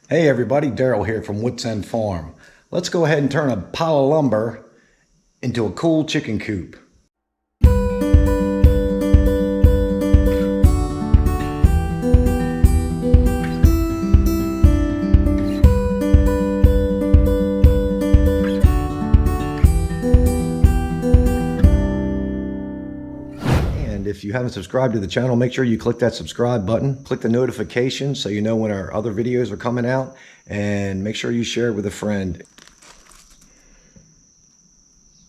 Hey everybody, Daryl here from Wits Farm. Let's go ahead and turn a pile of lumber into a cool chicken coop. And if you haven't subscribed to the channel, make sure you click that subscribe button, click the notification so you know when our other videos are coming out, and make sure you share it with a friend.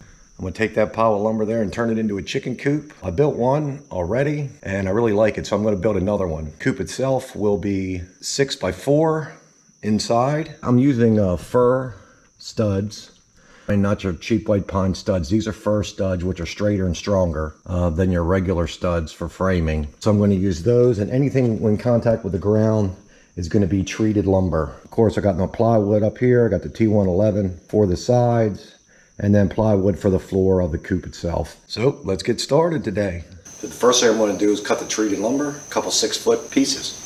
I'm going to take that pile of lumber there and turn it into a chicken coop. I built one already and I really like it, so I'm going to build another one. Coop itself will be 6x4 inside. I'm using fir studs and not your cheap white pine studs. These are fir studs, which are straighter and stronger than your regular studs for framing. So I'm going to use those, and anything in contact with the ground is going to be treated lumber. Of course, I got no plywood up here. I got the T111 for the sides, and then plywood for the floor of the coop itself. So let's get started today. The first thing I'm going to do is cut the treated lumber, a couple 6-foot pieces.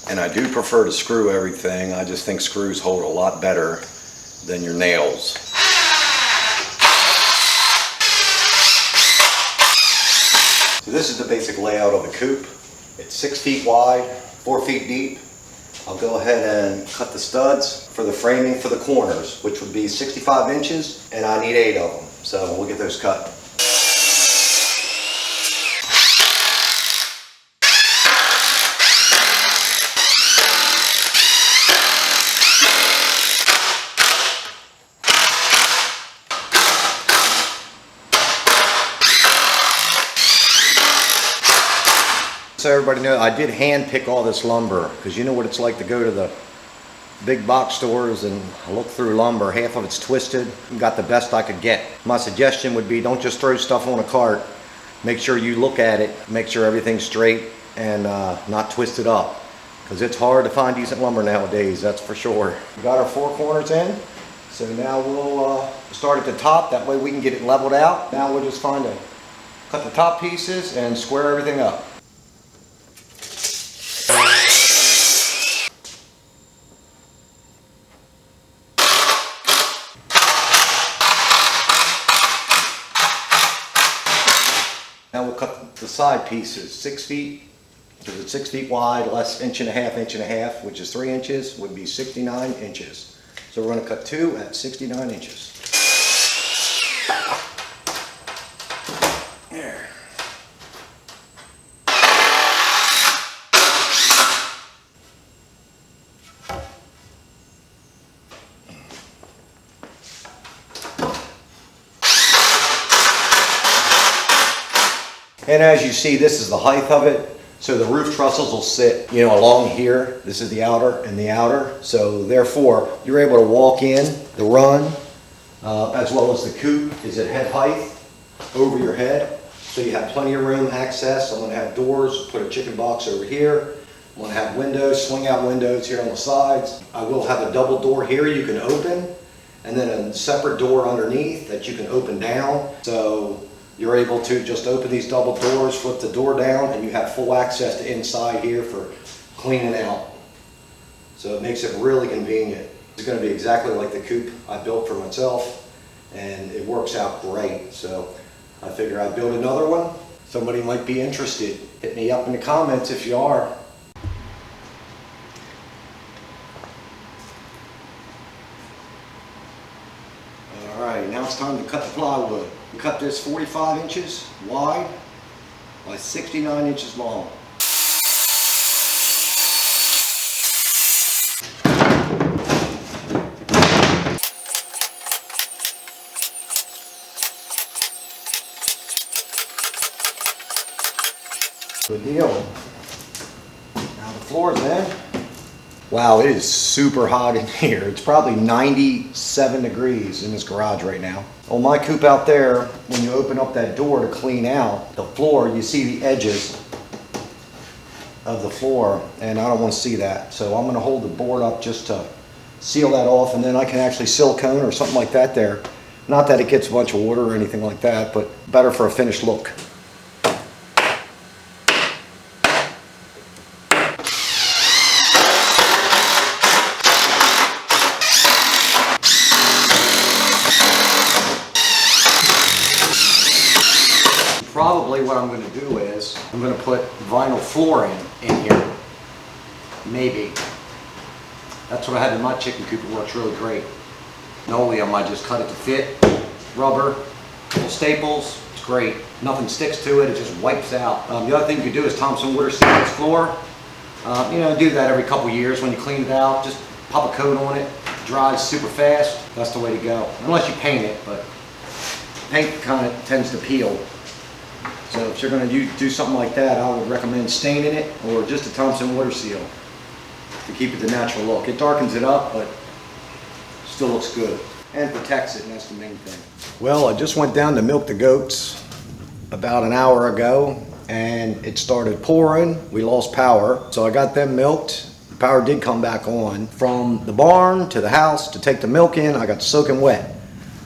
And I do prefer to screw everything. I just think screws hold a lot better than your nails. So this is the basic layout of the coop. It's 6 feet wide, 4 feet deep. I'll go ahead and cut the studs for the framing for the corners, which would be 65 inches, and I need 8 of them. So we'll get those cut. So everybody knows, I did hand pick all this lumber, because you know what it's like to go to the big box stores and look through lumber. Half of it's twisted. Got the best I could get. My suggestion would be, don't just throw stuff on a cart. Make sure you look at it, make sure everything's straight and not twisted up, because it's hard to find decent lumber nowadays, that's for sure. We got our 4 corners in, so now we'll start at the top. That way we can get it leveled out. Now we'll just cut the top pieces and square everything up. Now we'll cut the side pieces, 6 feet, because it's 6 feet wide, less inch and a half, which is 3 inches, would be 69 inches. So we're going to cut 2 at 69 inches. There. And as you see, this is the height of it. So the roof trusses will sit, along here. This is the outer and the outer. So therefore, you're able to walk in the run, as well as the coop is at head height over your head. So you have plenty of room access. I'm going to have doors, put a chicken box over here. I'm going to have windows, swing out windows here on the sides. I will have a double door here you can open, and then a separate door underneath that you can open down. So you're able to just open these double doors, flip the door down, and you have full access to inside here for cleaning out. So it makes it really convenient. It's going to be exactly like the coop I built for myself, and it works out great. So I figure I'd build another one. Somebody might be interested. Hit me up in the comments if you are. Alright, now it's time to cut the plywood. We cut this 45 inches wide by 69 inches long. Good deal. Now the floor's in. Wow, it is super hot in here. It's probably 97 degrees in this garage right now. On my coop out there, when you open up that door to clean out the floor, you see the edges of the floor, and I don't want to see that. So I'm going to hold the board up just to seal that off, and then I can actually silicone or something like that there. Not that it gets a bunch of water or anything like that, but better for a finished look. Probably what I'm going to do is I'm going to put vinyl flooring in here. Maybe. That's what I have in my chicken coop. It works really great. Linoleum, I just cut it to fit. Rubber, little staples. It's great. Nothing sticks to it. It just wipes out. The other thing you can do is Thompson water seal this floor. You know, do that every couple years when you clean it out. Just pop a coat on it. It dries super fast. That's the way to go. Unless you paint it, but paint kind of tends to peel. So if you're going to do something like that, I would recommend staining it or just a Thompson water seal to keep it the natural look. It darkens it up, but still looks good and protects it, and that's the main thing. Well, I just went down to milk the goats about an hour ago, and it started pouring. We lost power, so I got them milked. The power did come back on. From the barn to the house to take the milk in, I got soaking wet,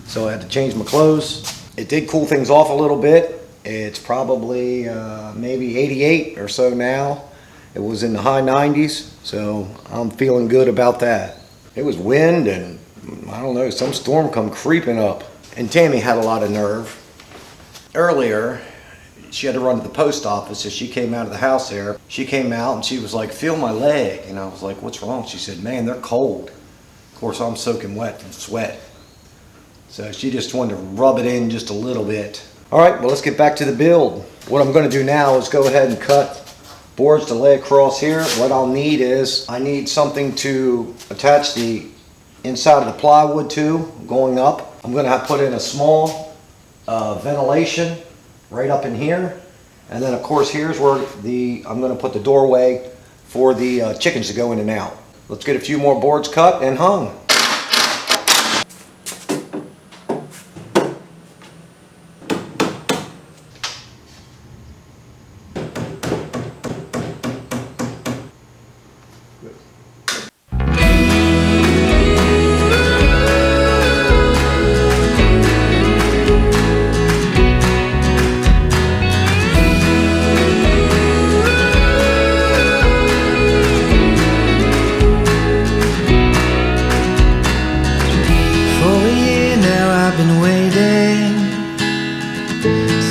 so I had to change my clothes. It did cool things off a little bit. It's probably maybe 88 or so now. It was in the high 90s, so I'm feeling good about that. It was wind and I don't know, some storm come creeping up. And Tammy had a lot of nerve. Earlier, she had to run to the post office, so she came out of the house there. She came out and she was like, feel my leg. And I was like, what's wrong? She said, man, they're cold. Of course, I'm soaking wet from sweat. So she just wanted to rub it in just a little bit. All right, well, let's get back to the build. What I'm going to do now is go ahead and cut boards to lay across here. What I'll need is, I need something to attach the inside of the plywood to going up. I'm going to put in a small ventilation right up in here. And then, of course, here's where I'm going to put the doorway for the chickens to go in and out. Let's get a few more boards cut and hung.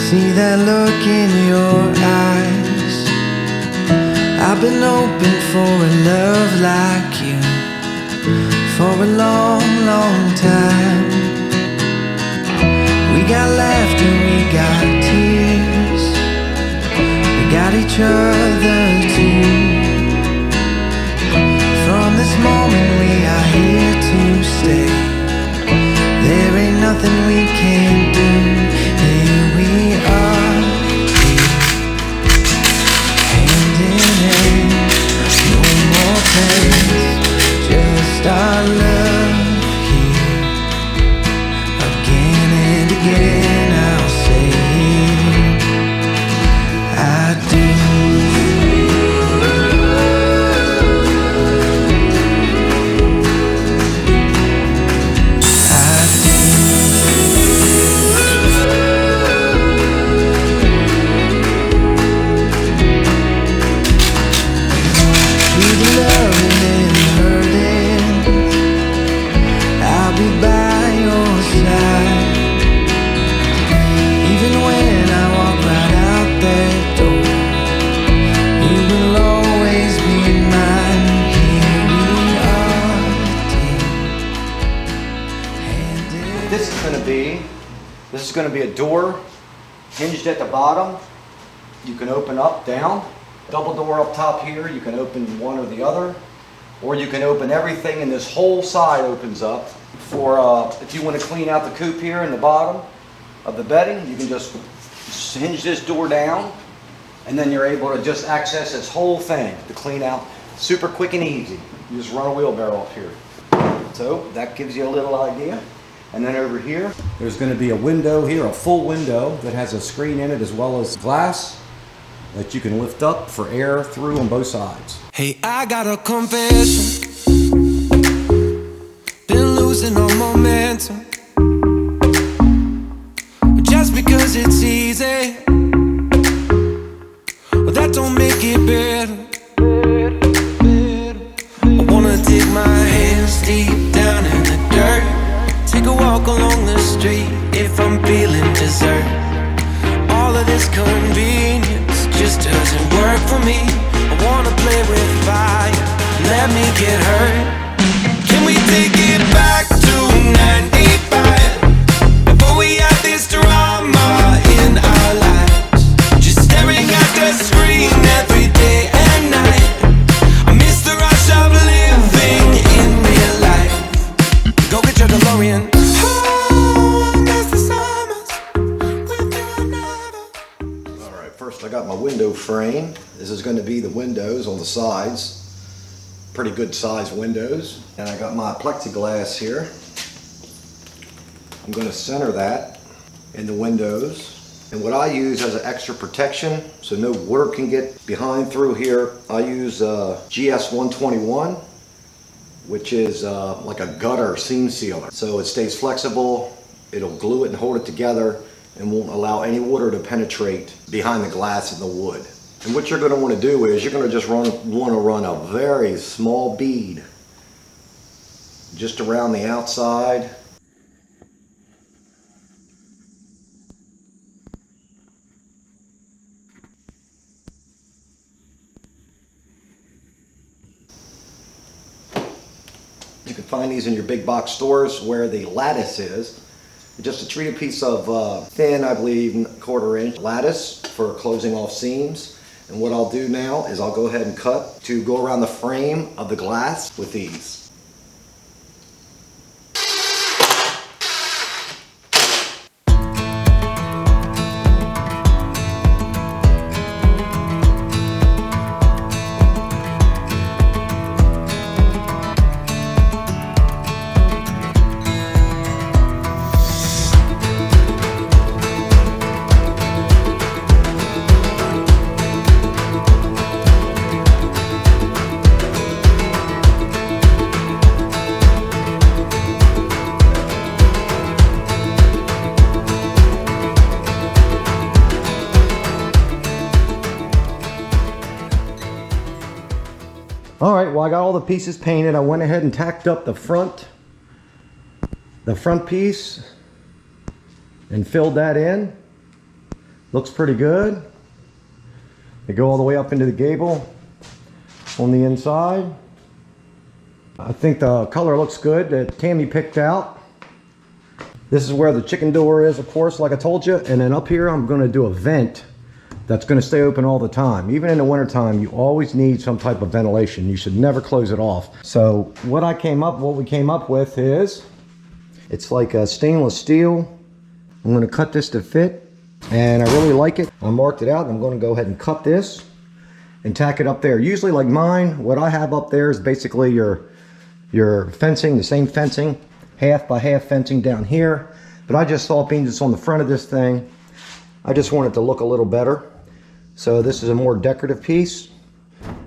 See that look in your eyes. I've been hoping for a love like you for a long, long time. We got laughter, we got tears, we got each other too. From this moment we are here to stay. There ain't nothing we can't do. Here we are, hand in hand, no more plans, just our love here. Again and again I'll say I do. This is going to be a door hinged at the bottom. You can open up, down. Double door up top here. You can open one or the other. Or you can open everything and this whole side opens up. For if you want to clean out the coop here in the bottom of the bedding, you can just hinge this door down and then you're able to just access this whole thing to clean out. Super quick and easy. You just run a wheelbarrow up here. So that gives you a little idea. And then over here, there's going to be a window here, a full window that has a screen in it as well as glass that you can lift up for air through on both sides. Hey, I got a confession. losing all momentum. Just because it's easy, well, that don't make it better. I wanna dig my hands deep down in the dirt, take a walk along the street if I'm feeling dessert. All of this convenience just doesn't work for me. I wanna play with fire, let me get hurt. Can we take it back to 95? Before we had this drama in our lives, just staring at the screen every day and night. I miss the rush of living in real life. Go get your DeLorean. Oh, I miss the summers with you and never. All right, first I got my window frame. This is going to be the windows on the sides. Pretty good size windows. And I got my plexiglass here. I'm going to center that in the windows. And what I use as an extra protection, so no water can get behind through here, I use GS 121, which is like a gutter seam sealer. So it stays flexible, it'll glue it and hold it together, and won't allow any water to penetrate behind the glass and the wood. And what you're going to want to do is you're going to just want to run a very small bead just around the outside. You can find these in your big box stores where the lattice is. Just a treated piece of thin, I believe, 1/4 inch lattice for closing off seams. And what I'll do now is I'll go ahead and cut to go around the frame of the glass with these. All right, well, I got all the pieces painted. I went ahead and tacked up the front piece and filled that in. Looks pretty good. They go all the way up into the gable on the inside. I think the color looks good that Tammy picked out. This is where the chicken door is, of course, like I told you. And then up here, I'm going to do a vent that's going to stay open all the time. Even in the wintertime, you always need some type of ventilation. You should never close it off. So what we came up with is, it's like a stainless steel. I'm going to cut this to fit, and I really like it. I marked it out. I'm going to go ahead and cut this and tack it up there. Usually, like mine, what I have up there is basically your fencing, the same fencing, half by half fencing down here. But I just thought, being it's on the front of this thing, I just want it to look a little better. So this is a more decorative piece,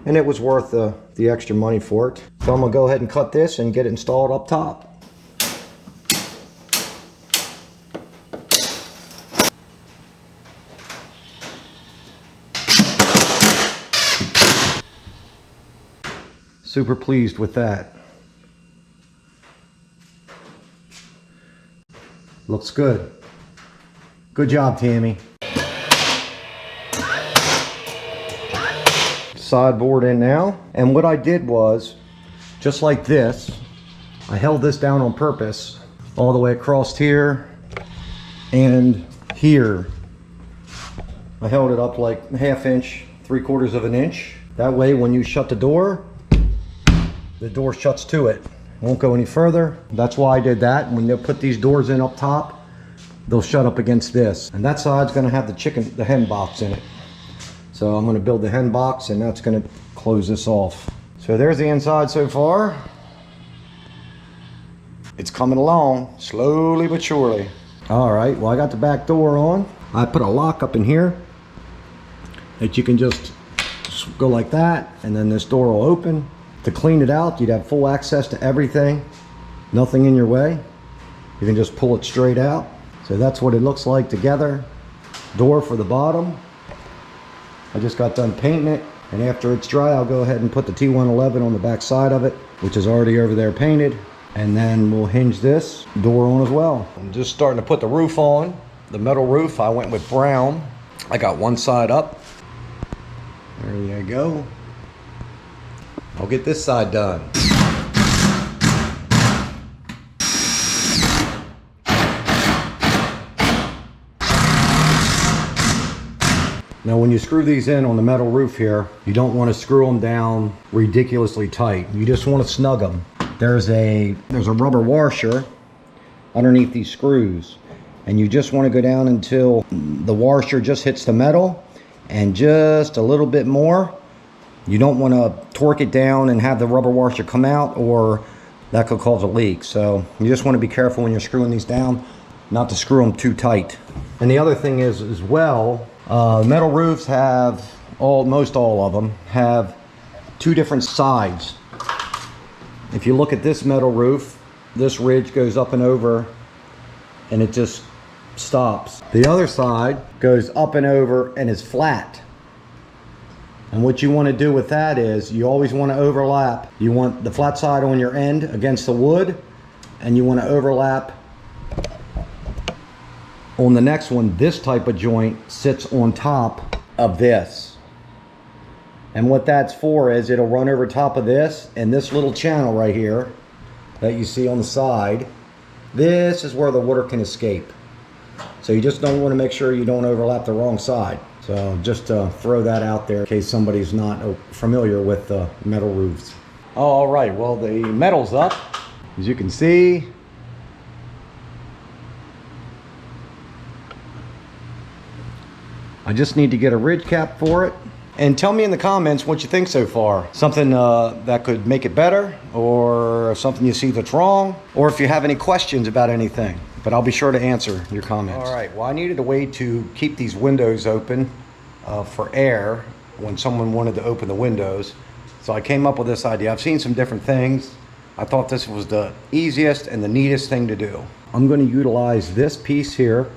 and it was worth the extra money for it. So I'm gonna go ahead and cut this and get it installed up top. Super pleased with that. Looks good. Good job, Tammy. Sideboard in now, and what I did was, just like this, I held this down on purpose all the way across here and here. I held it up like 1/2 inch, 3/4 of an inch. That way when you shut the door shuts to it. Won't go any further. That's why I did that. When they put these doors in up top, they'll shut up against this. And that side's gonna have the hen box in it. So I'm gonna build the hen box, and that's gonna close this off. So there's the inside so far. It's coming along, slowly but surely. All right, well, I got the back door on. I put a lock up in here that you can just go like that, and then this door will open. To clean it out, you'd have full access to everything. nothing in your way. You can just pull it straight out. So that's what it looks like together. Door for the bottom. I just got done painting it, and after it's dry I'll go ahead and put the T111 on the back side of it, which is already over there painted, and then we'll hinge this door on as well. I'm just starting to put the roof on, the metal roof. I went with brown. I got one side up. There you go. I'll get this side done. Now when you screw these in on the metal roof here, you don't want to screw them down ridiculously tight. You just want to snug them. There's a rubber washer underneath these screws, and you just want to go down until the washer just hits the metal, and just a little bit more. You don't want to torque it down and have the rubber washer come out, or that could cause a leak. So you just want to be careful when you're screwing these down, not to screw them too tight. And the other thing is as well, metal roofs have, most all of them have two different sides. If you look at this metal roof, this ridge goes up and over and it just stops. The other side goes up and over and is flat. And what you want to do with that is you always want to overlap. You want the flat side on your end against the wood, and you want to overlap on the next one. This type of joint sits on top of this. And what that's for is it'll run over top of this, and this little channel right here that you see on the side, this is where the water can escape. So you just don't want to make sure you don't overlap the wrong side. So just to throw that out there in case somebody's not familiar with metal roofs. All right, well, the metal's up, as you can see. I just need to get a ridge cap for it. And tell me in the comments what you think so far. Something that could make it better, or something you see that's wrong, or if you have any questions about anything. But I'll be sure to answer your comments. All right, well, I needed a way to keep these windows open for air when someone wanted to open the windows. So I came up with this idea. I've seen some different things. I thought this was the easiest and the neatest thing to do. I'm going to utilize this piece here.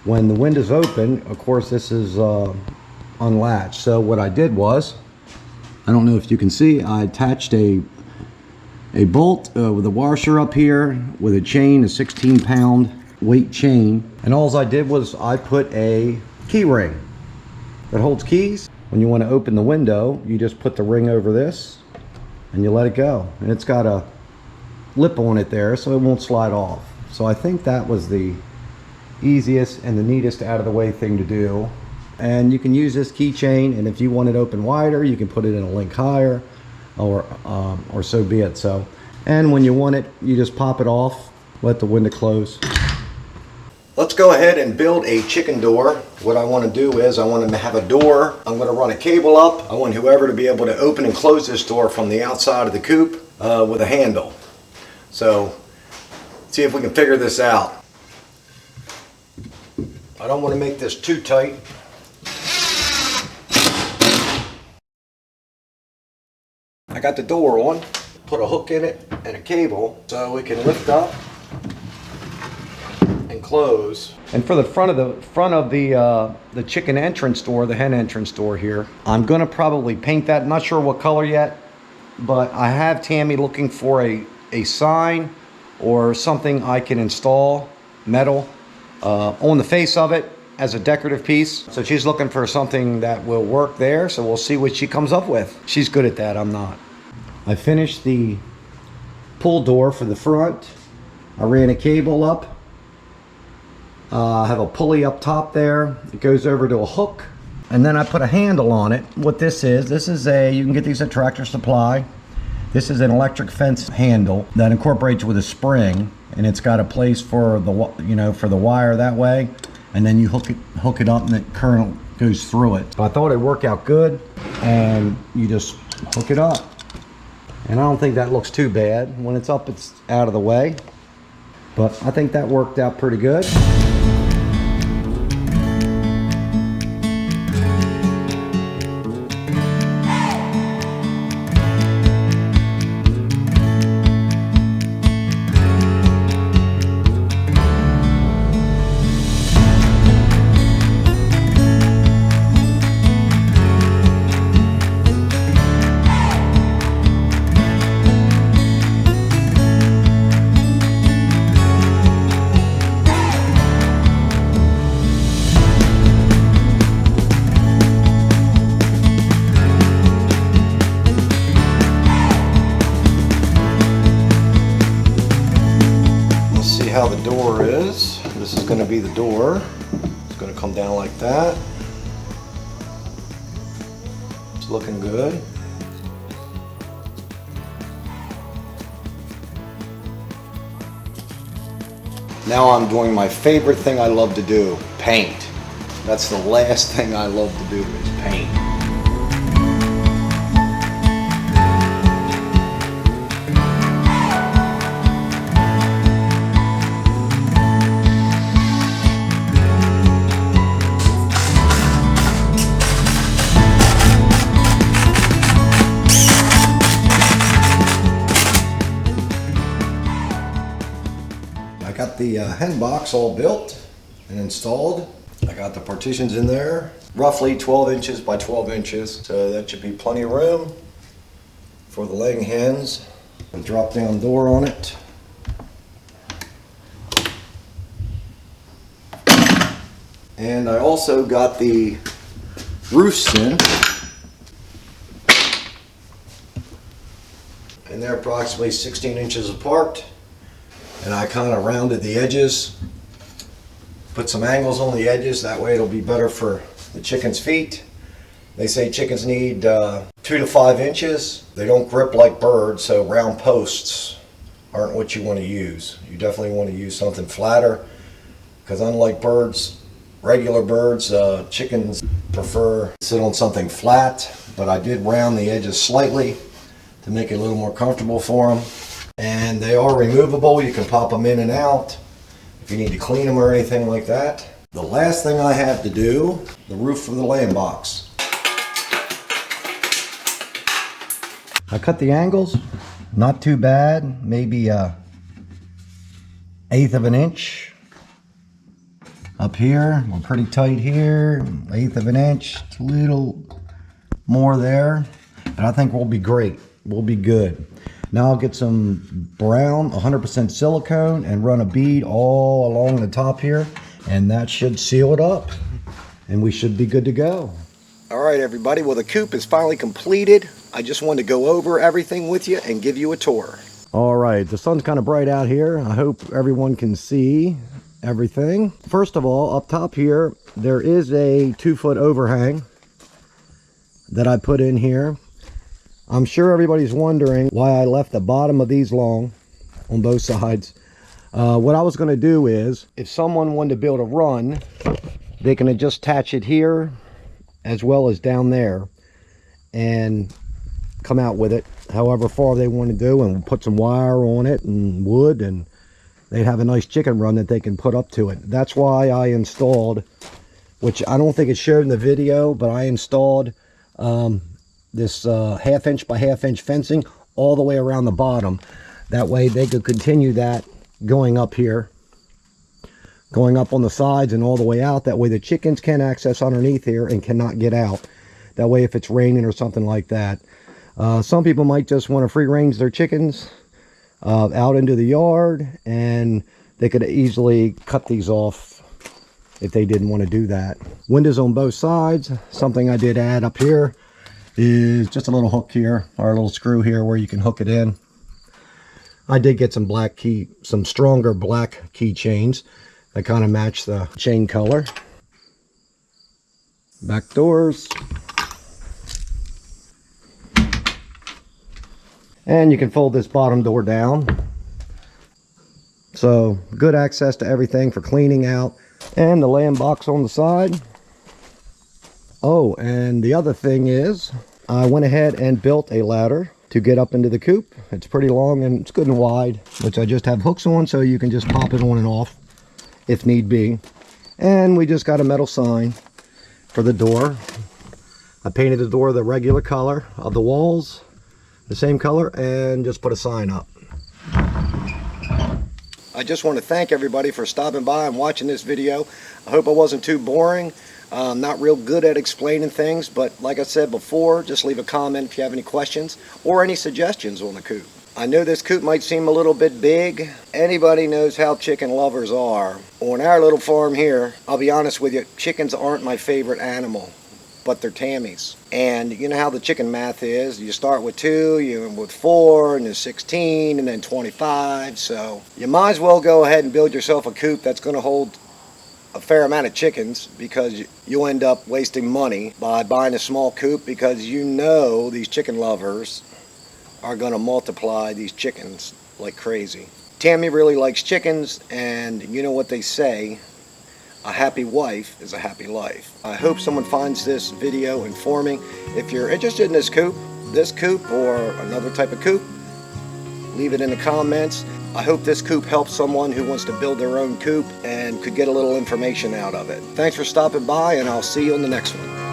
When the window's open, of course, this is unlatched. So what I did was, I don't know if you can see, I attached a bolt with a washer up here with a chain, a 16-pound weight chain. And all I did was I put a key ring that holds keys. When you want to open the window, you just put the ring over this and you let it go. And it's got a lip on it there so it won't slide off. So I think that was the easiest and the neatest out of the way thing to do. And you can use this keychain, and if you want it open wider, you can put it in a link higher, or so be it. So, and when you want it, you just pop it off, let the window close. Let's go ahead and build a chicken door. What I want to do is I want to have a door. I'm going to run a cable up. I want whoever to be able to open and close this door from the outside of the coop with a handle. So see if we can figure this out. I don't want to make this too tight. I got the door on, put a hook in it and a cable so we can lift up and close. And for the front of the chicken entrance door, the hen entrance door here, I'm gonna probably paint that. I'm not sure what color yet, but I have Tammy looking for a sign or something I can install metal on the face of it as a decorative piece. So she's looking for something that will work there, so we'll see what she comes up with. She's good at that, I'm not. I finished the pull door for the front. I ran a cable up. I have a pulley up top there. It goes over to a hook, and then I put a handle on it. What this is you can get these at Tractor Supply. This is an electric fence handle that incorporates with a spring, and it's got a place for the for the wire that way, and then you hook it up and the current goes through it. So I thought it'd work out good, and you just hook it up. And I don't think that looks too bad. When it's up, it's out of the way. But I think that worked out pretty good. how the door is. This is going to be the door. It's going to come down like that. It's looking good. Now I'm doing my favorite thing I love to do, paint. That's the last thing I love to do is paint. I got the hen box all built and installed. I got the partitions in there, roughly 12 inches by 12 inches, so that should be plenty of room for the laying hens. A drop down door on it. And I also got the roofs in. And they're approximately 16 inches apart. And I kind of rounded the edges, put some angles on the edges, that way it'll be better for the chickens' feet. They say chickens need 2 to 5 inches. They don't grip like birds, so round posts aren't what you want to use. You definitely want to use something flatter, because unlike birds, regular birds, chickens prefer to sit on something flat, but I did round the edges slightly to make it a little more comfortable for them. And they are removable. You can pop them in and out if you need to clean them or anything like that. The last thing I have to do, the roof of the laying box. I cut the angles, not too bad, maybe 1/8 of an inch. Up here, we're pretty tight here, 1/8 of an inch, a little more there. And I think we'll be great, we'll be good. Now I'll get some brown 100% silicone and run a bead all along the top here, and that should seal it up and we should be good to go. All right everybody, well the coop is finally completed. I just wanted to go over everything with you and give you a tour. All right, the sun's kind of bright out here. I hope everyone can see everything. First of all, up top here, there is a 2-foot overhang that I put in here. I'm sure everybody's wondering why I left the bottom of these long on both sides. What I was going to do is, if someone wanted to build a run, they can just attach it here as well as down there and come out with it however far they want to do, and put some wire on it and wood, and they'd have a nice chicken run that they can put up to it. That's why I installed, which I don't think it showed in the video, but I installed this 1/2 inch by 1/2 inch fencing all the way around the bottom. That way they could continue that going up here, going up on the sides and all the way out. That way the chickens can access underneath here and cannot get out. That way if it's raining or something like that. Some people might just want to free range their chickens out into the yard, and they could easily cut these off if they didn't want to do that. Windows on both sides. Something I did add up here is just a little hook here, or a little screw here where you can hook it in. I did get some some stronger black keychains that kind of match the chain color. Back doors. And you can fold this bottom door down. So good access to everything for cleaning out. And the laying box on the side. Oh, and the other thing is, I went ahead and built a ladder to get up into the coop. It's pretty long and it's good and wide, which I just have hooks on so you can just pop it on and off if need be. And we just got a metal sign for the door. I painted the door the regular color of the walls, the same color, and just put a sign up. I just want to thank everybody for stopping by and watching this video. I hope I wasn't too boring. I'm not real good at explaining things, but like I said before, just leave a comment if you have any questions or any suggestions on the coop. I know this coop might seem a little bit big. Anybody knows how chicken lovers are. On our little farm here, I'll be honest with you, chickens aren't my favorite animal. but they're Tammys. And you know how the chicken math is. You start with 2, you end with 4, and then 16, and then 25. So you might as well go ahead and build yourself a coop that's going to hold a fair amount of chickens, because you'll end up wasting money by buying a small coop, because you know these chicken lovers are going to multiply these chickens like crazy. Tammy really likes chickens, and you know what they say, a happy wife is a happy life. I hope someone finds this video informing. If you're interested in this coop or another type of coop, leave it in the comments. I hope this coop helps someone who wants to build their own coop and could get a little information out of it. Thanks for stopping by, and I'll see you on the next one.